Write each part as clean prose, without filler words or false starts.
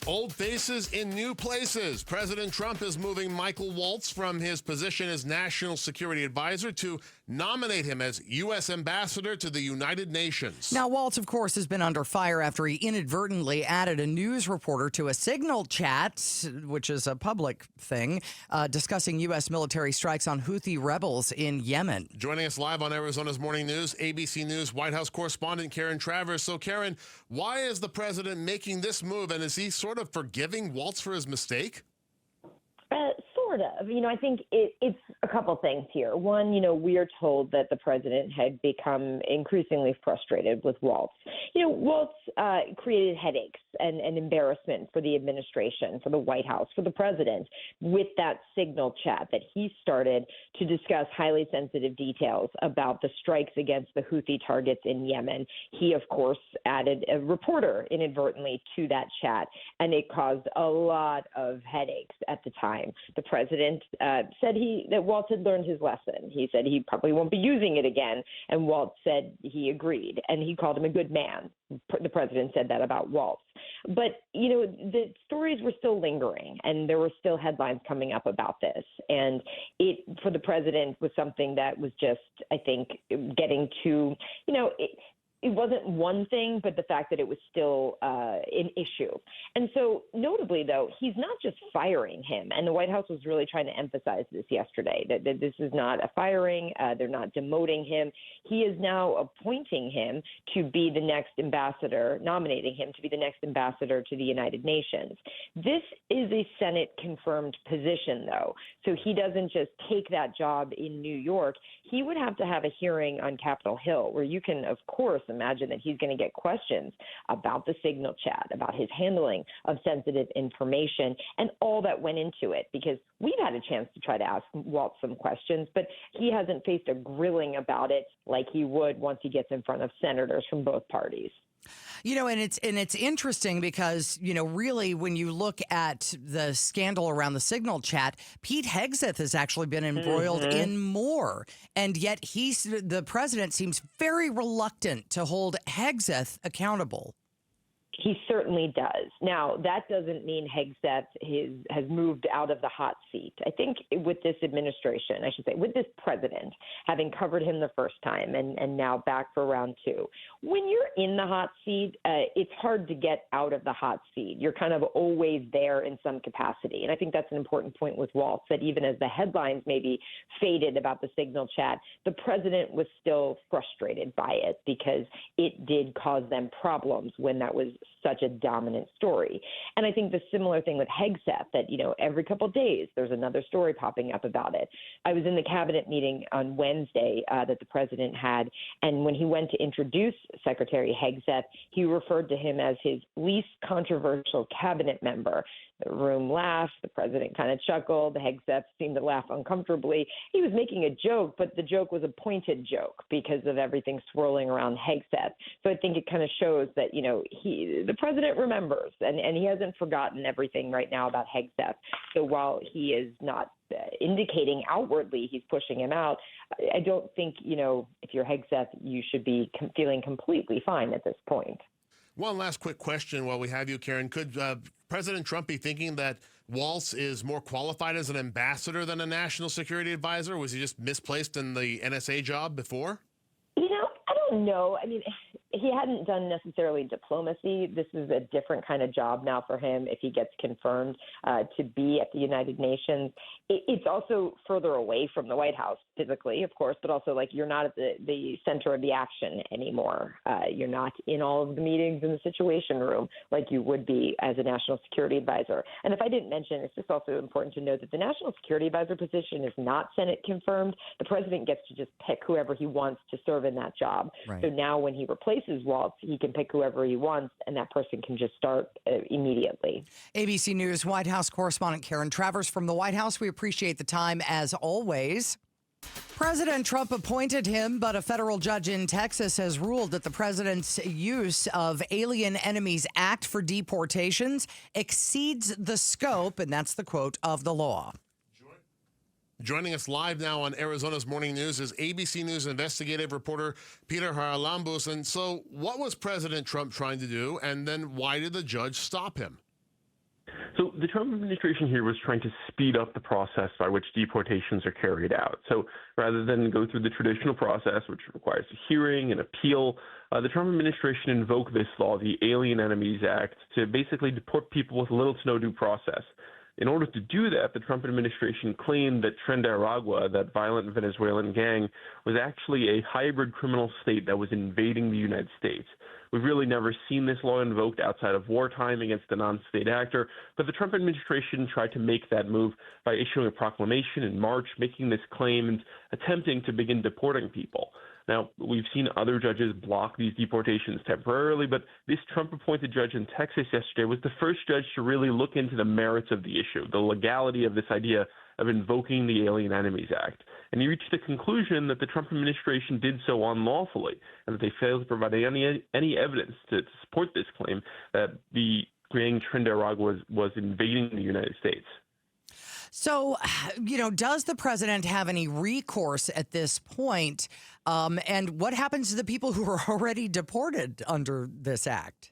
Old faces in new places. President Trump is moving Michael Waltz from his position as National Security Advisor to nominate him as U.S. Ambassador to the United Nations. Now, Waltz, of course, has been under fire after he inadvertently added a news reporter to a Signal chat, which is a public thing, discussing U.S. military strikes on Houthi rebels in Yemen. Joining us live on Arizona's Morning News, ABC News White House correspondent Karen Travers. So, Karen, why is the president making this move, and is he sort of forgiving Waltz for his mistake? Sort of. I think it's a couple things here. One, we are told that the president had become increasingly frustrated with Waltz. Waltz created headaches and embarrassment for the administration, for the White House, for the president, with that Signal chat that he started to discuss highly sensitive details about the strikes against the Houthi targets in Yemen. He, of course, added a reporter inadvertently to that chat, and it caused a lot of headaches at the time. The president said that Waltz had learned his lesson. He said he probably won't be using it again, and Waltz said he agreed, and he called him a good man. The president said that about Waltz. But, the stories were still lingering, and there were still headlines coming up about this. And it, for the president, was something that was just, I think, getting to, it wasn't one thing, but the fact that it was still an issue. And so notably, though, he's not just firing him. And the White House was really trying to emphasize this yesterday, that this is not a firing. They're not demoting him. He is now appointing him to be the next ambassador, nominating him to be the next ambassador to the United Nations. This is a Senate-confirmed position, though. So he doesn't just take that job in New York. He would have to have a hearing on Capitol Hill, where you can, of course, imagine that he's going to get questions about the Signal chat, about his handling of sensitive information, and all that went into it, because we've had a chance to try to ask Waltz some questions, but he hasn't faced a grilling about it like he would once he gets in front of senators from both parties. And it's interesting because, really, when you look at the scandal around the Signal chat, Pete Hegseth has actually been embroiled in more. And yet the president seems very reluctant to hold Hegseth accountable. He certainly does. Now, that doesn't mean Hegseth has moved out of the hot seat. I think with this administration, I should say, with this president, having covered him the first time and now back for round two, when you're in the hot seat, it's hard to get out of the hot seat. You're kind of always there in some capacity. And I think that's an important point with Waltz, that even as the headlines maybe faded about the Signal chat, the president was still frustrated by it because it did cause them problems when that was such a dominant story. And I think the similar thing with Hegseth, that, every couple of days there's another story popping up about it. I was in the cabinet meeting on Wednesday that the president had, and when he went to introduce Secretary Hegseth, he referred to him as his least controversial cabinet member. The room laughed. The president kind of chuckled. Hegseth seemed to laugh uncomfortably. He was making a joke, but the joke was a pointed joke because of everything swirling around Hegseth. So I think it kind of shows that, the president remembers, and he hasn't forgotten everything right now about Hegseth. So while he is not indicating outwardly he's pushing him out, I don't think, if you're Hegseth, you should be feeling completely fine at this point. One last quick question while we have you, Karen. Could President Trump be thinking that Waltz is more qualified as an ambassador than a national security advisor? Was he just misplaced in the NSA job before? I don't know. I mean, he hadn't done necessarily diplomacy. This is a different kind of job now for him if he gets confirmed to be at the United Nations. It's also further away from the White House physically, of course, but also you're not at the center of the action anymore. You're not in all of the meetings in the Situation Room like you would be as a national security advisor. And if I didn't mention, it's just also important to note that the national security advisor position is not Senate confirmed. The president gets to just pick whoever he wants to serve in that job. Right. So now when he replaces Waltz, he can pick whoever he wants, and that person can just start immediately. ABC News White House correspondent Karen Travers from the White House. We appreciate the time as always. President Trump appointed him, but a federal judge in Texas has ruled that the president's use of Alien Enemies Act for deportations exceeds the scope, and that's the quote, of the law. Joining us live now on Arizona's Morning News is ABC News investigative reporter Peter Charalambous. And so what was President Trump trying to do, and then why did the judge stop him? So the Trump administration here was trying to speed up the process by which deportations are carried out. So rather than go through the traditional process, which requires a hearing and appeal, the Trump administration invoked this law, the Alien Enemies Act, to basically deport people with little to no due process. In order to do that, the Trump administration claimed that Tren de Aragua, that violent Venezuelan gang, was actually a hybrid criminal state that was invading the United States. We've really never seen this law invoked outside of wartime against a non-state actor, but the Trump administration tried to make that move by issuing a proclamation in March, making this claim and attempting to begin deporting people. Now, we've seen other judges block these deportations temporarily, but this Trump-appointed judge in Texas yesterday was the first judge to really look into the merits of the issue, the legality of this idea of invoking the Alien Enemies Act. And he reached the conclusion that the Trump administration did so unlawfully and that they failed to provide any evidence to support this claim that the gang Tren de Aragua was invading the United States. So, does the president have any recourse at this point? And what happens to the people who are already deported under this act?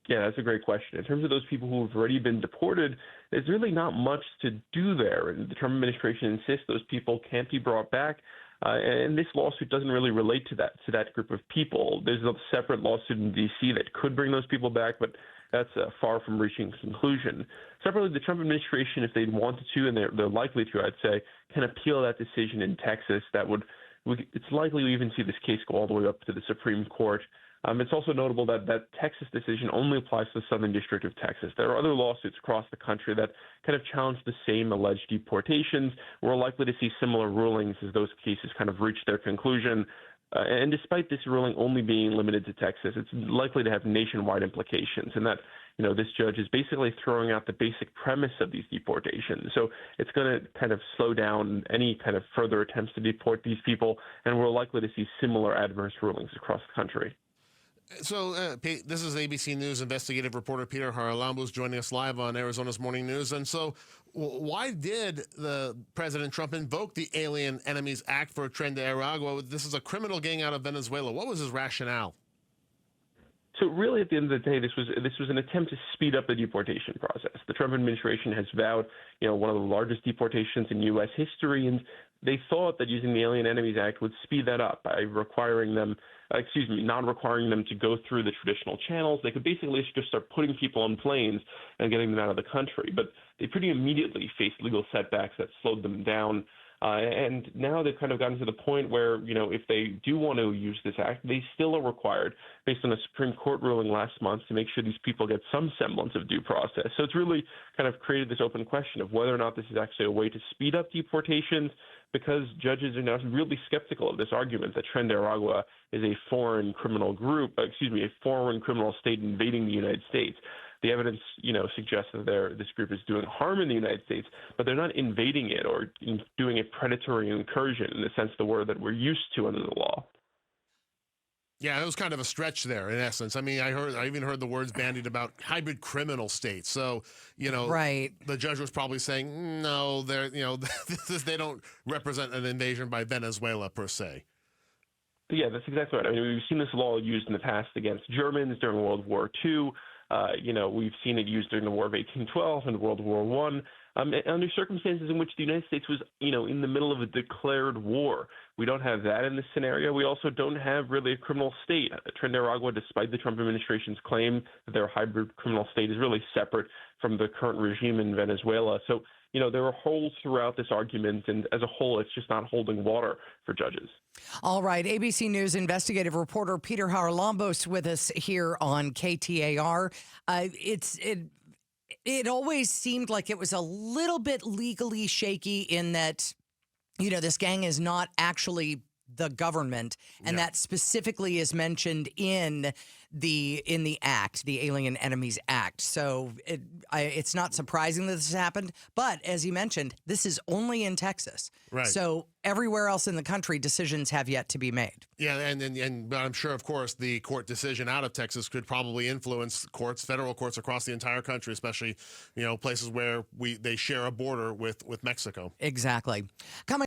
Yeah, that's a great question. In terms of those people who have already been deported, there's really not much to do there. And the Trump administration insists those people can't be brought back. And this lawsuit doesn't really relate to that group of people. There's a separate lawsuit in D.C. that could bring those people back, but that's far from reaching a conclusion. Separately, the Trump administration, if they wanted to, and they're likely to, I'd say, can appeal that decision in Texas. It's likely we even see this case go all the way up to the Supreme Court. It's also notable that that Texas decision only applies to the Southern District of Texas. There are other lawsuits across the country that kind of challenge the same alleged deportations. We're likely to see similar rulings as those cases kind of reach their conclusion. And despite this ruling only being limited to Texas, it's likely to have nationwide implications, and that this judge is basically throwing out the basic premise of these deportations. So it's going to kind of slow down any kind of further attempts to deport these people, and we're likely to see similar adverse rulings across the country. So, Pete, this is ABC News investigative reporter Peter Charalambous joining us live on Arizona's Morning News. And so why did the President Trump invoke the Alien Enemies Act for Tren de Aragua? This is a criminal gang out of Venezuela. What was his rationale? So really, at the end of the day, this was an attempt to speed up the deportation process. The Trump administration has vowed, one of the largest deportations in U.S. history, and they thought that using the Alien Enemies Act would speed that up by not requiring them to go through the traditional channels. They could basically just start putting people on planes and getting them out of the country. But they pretty immediately faced legal setbacks that slowed them down. And now they've kind of gotten to the point where, if they do want to use this act, they still are required, based on a Supreme Court ruling last month, to make sure these people get some semblance of due process. So it's really kind of created this open question of whether or not this is actually a way to speed up deportations, because judges are now really skeptical of this argument that Tren de Aragua is a foreign criminal state invading the United States. The evidence, suggests that this group is doing harm in the United States, but they're not invading it or doing a predatory incursion in the sense of the word that we're used to under the law. Yeah, it was kind of a stretch there, in essence. I mean, I even heard the words bandied about hybrid criminal state. So, right. The judge was probably saying, no, they don't represent an invasion by Venezuela per se. Yeah, that's exactly right. I mean, we've seen this law used in the past against Germans during World War II. We've seen it used during the War of 1812 and World War I. Under circumstances in which the United States was, in the middle of a declared war. We don't have that in this scenario. We also don't have really a criminal state. Tren de Aragua, despite the Trump administration's claim that their hybrid criminal state is really separate from the current regime in Venezuela. So, there are holes throughout this argument, and as a whole, it's just not holding water for judges. All right. ABC News investigative reporter Peter Charalambous with us here on KTAR. It always seemed like it was a little bit legally shaky in that, this gang is not actually the government, and that specifically is mentioned in the act, the Alien Enemies Act. So it's not surprising that this happened, but as you mentioned, this is only in Texas. Right. So everywhere else in the country, decisions have yet to be made. Yeah, and I'm sure, of course, the court decision out of Texas could probably influence federal courts across the entire country, especially, places where they share a border with Mexico. Exactly. Coming